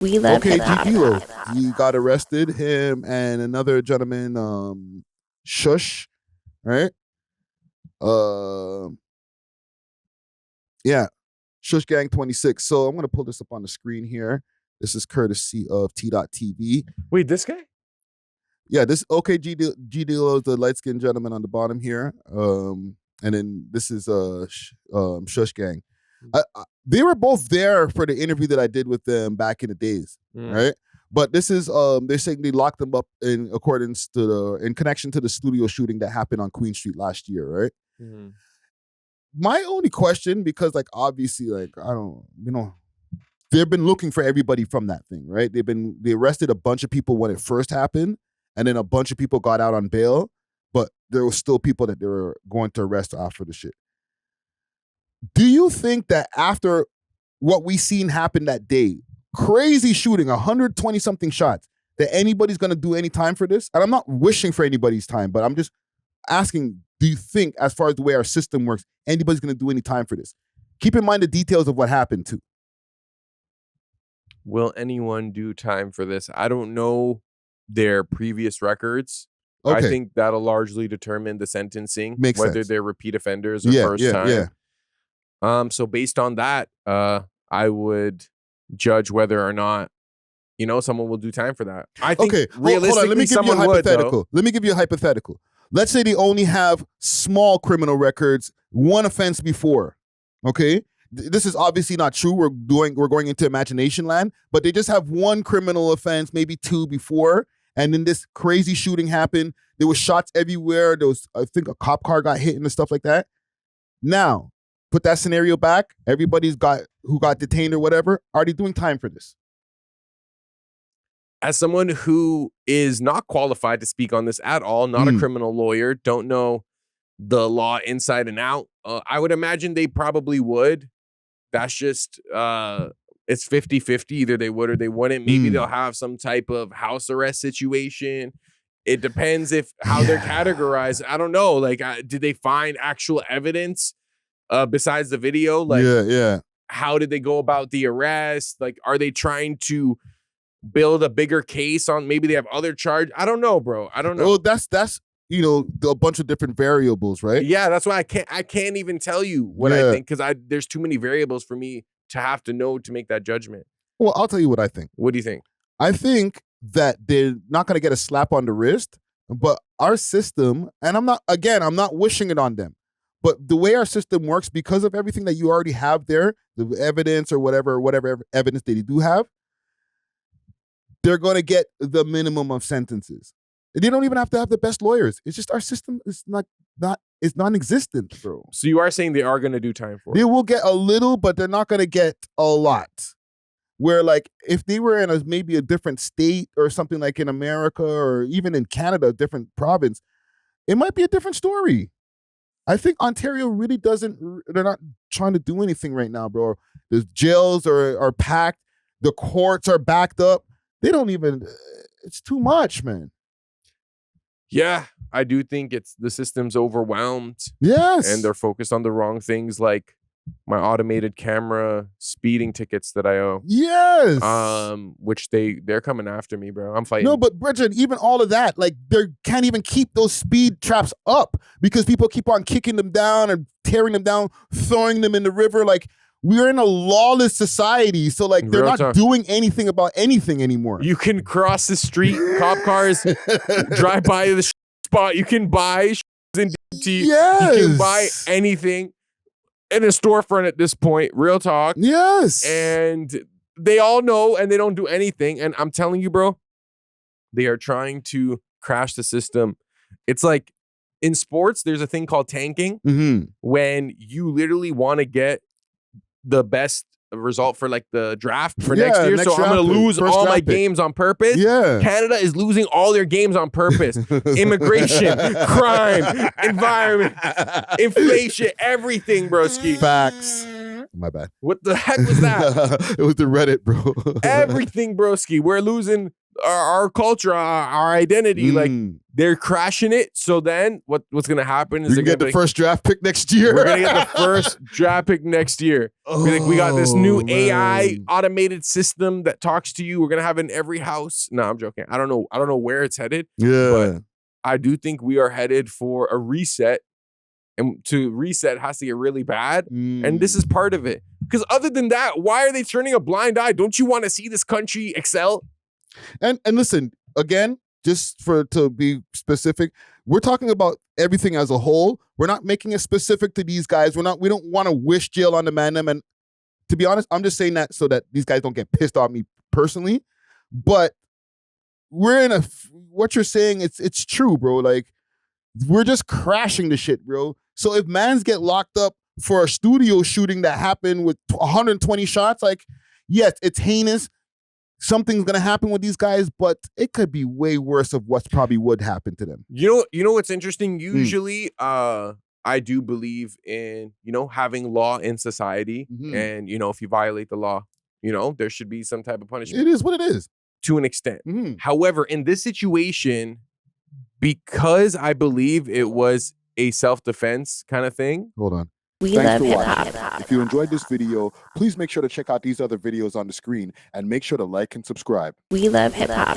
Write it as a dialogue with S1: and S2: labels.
S1: We love
S2: Okay,
S1: hip-hop.
S2: G-Kilo, he got arrested, him and another gentleman, Shush, right? Yeah, Shush Gang 26. So I'm going to pull this up on the screen here. This is courtesy of T.TV.
S3: Wait, this guy?
S2: Yeah, this G-Dilo is the light-skinned gentleman on the bottom here. And then this is Shush Gang. They were both there for the interview that I did with them back in the days, right? But this is they're saying they locked them up in connection to the studio shooting that happened on Queen Street last year, right? Mm-hmm. My only question, because like obviously, like I don't, they've been looking for everybody from that thing, right? They arrested a bunch of people when it first happened, and then a bunch of people got out on bail, but there were still people that they were going to arrest after the shit. Do you think that after what we seen happen that day, crazy shooting, 120-something shots, that anybody's going to do any time for this? And I'm not wishing for anybody's time, but I'm just asking, do you think, as far as the way our system works, anybody's going to do any time for this? Keep in mind the details of what happened, too.
S3: Will anyone do time for this? I don't know their previous records. Okay. I think that'll largely determine the sentencing, whether sense. They're repeat offenders or first time. Yeah. So based on that, I would judge whether or not, someone will do time for that. I think realistically, hold on. Let me give you a hypothetical.
S2: Let me give you a hypothetical. Let's say they only have small criminal records, one offense before. Okay, this is obviously not true. We're going into imagination land, but they just have one criminal offense, maybe two before, and then this crazy shooting happened. There was shots everywhere. There was, I think, a cop car got hit and stuff like that. Now, put that scenario back. Everybody's who got detained or whatever. Are they doing time for this?
S3: As someone who is not qualified to speak on this at all, not a criminal lawyer, don't know the law inside and out, I would imagine they probably would. That's just, it's 50-50. Either they would or they wouldn't. Maybe they'll have some type of house arrest situation. It depends how they're categorized. I don't know. Like, did they find actual evidence besides the video? Like, how did they go about the arrest? Like, are they trying to build a bigger case on, maybe they have other charges? I don't know, bro. I don't know.
S2: Well, that's a bunch of different variables, right?
S3: Yeah, that's why I can't even tell you what I think, because there's too many variables for me to have to know to make that judgment.
S2: Well, I'll tell you what I think.
S3: What do you think?
S2: I think that they're not going to get a slap on the wrist, but our system, and I'm not wishing it on them, but the way our system works, because of everything that you already have there, the evidence or whatever evidence that you do have, they're going to get the minimum of sentences. They don't even have to have the best lawyers. It's just our system is it's non-existent, bro.
S3: So you are saying they are going to do time for it?
S2: They will get a little, but they're not going to get a lot. Where like if they were in maybe a different state or something, like in America or even in Canada, a different province, it might be a different story. I think Ontario really they're not trying to do anything right now, bro. The jails are packed. The courts are backed up. They don't even, it's too much, man.
S3: Yeah, I do think the system's overwhelmed.
S2: Yes.
S3: And they're focused on the wrong things, like my automated camera speeding tickets that I owe.
S2: Yes.
S3: Which they're coming after me, bro. I'm fighting.
S2: No, but Bridget, even all of that, like they can't even keep those speed traps up because people keep on kicking them down and tearing them down, throwing them in the river. Like, we're in a lawless society, so like they're not doing anything about anything anymore.
S3: You can cross the street, cop cars drive by the spot. You can buy in DT.
S2: Yes.
S3: You can buy anything in a storefront at this point. Real talk.
S2: Yes.
S3: And they all know, and they don't do anything. And I'm telling you, bro, they are trying to crash the system. It's like in sports, there's a thing called tanking, when you literally want to get the best result for like the draft for next year. So I'm going to lose all my games on purpose.
S2: Yeah.
S3: Canada is losing all their games on purpose. Immigration, crime, environment, inflation, everything, broski.
S2: Facts. My bad.
S3: What the heck was that?
S2: It was the Reddit, bro.
S3: Everything, broski. We're losing our culture, our identity. Like
S2: Mm.
S3: they're crashing it. So then what's gonna happen is
S2: You
S3: they're
S2: can get
S3: gonna
S2: the first draft pick next year.
S3: we're gonna get the first draft pick next year. We got this new AI
S2: man.
S3: automated system that talks to you. We're gonna have it in every house. No, I'm joking. I don't know where it's headed.
S2: Yeah.
S3: But I do think we are headed for a reset. And to reset has to get really bad. And this is part of it. Because other than that, why are they turning a blind eye? Don't you want to see this country excel?
S2: And listen, again, just to be specific, we're talking about everything as a whole. We're not making it specific to these guys. We don't want to wish jail on the man them. And to be honest, I'm just saying that so that these guys don't get pissed off me personally. But we're in what you're saying, it's true, bro. Like, we're just crashing the shit, bro. So if mans get locked up for a studio shooting that happened with 120 shots, like, yes, it's heinous. Something's gonna happen with these guys, but it could be way worse of what's probably would happen to them.
S3: You know what's interesting? Usually, I do believe in, having law in society. And, if you violate the law, there should be some type of punishment.
S2: It is what it is.
S3: To an extent. However, in this situation, because I believe it was a self-defense kind of thing.
S2: Hold on.
S1: We love hip-hop.
S2: If you enjoyed this video, please make sure to check out these other videos on the screen and make sure to like and subscribe.
S1: We love hip-hop.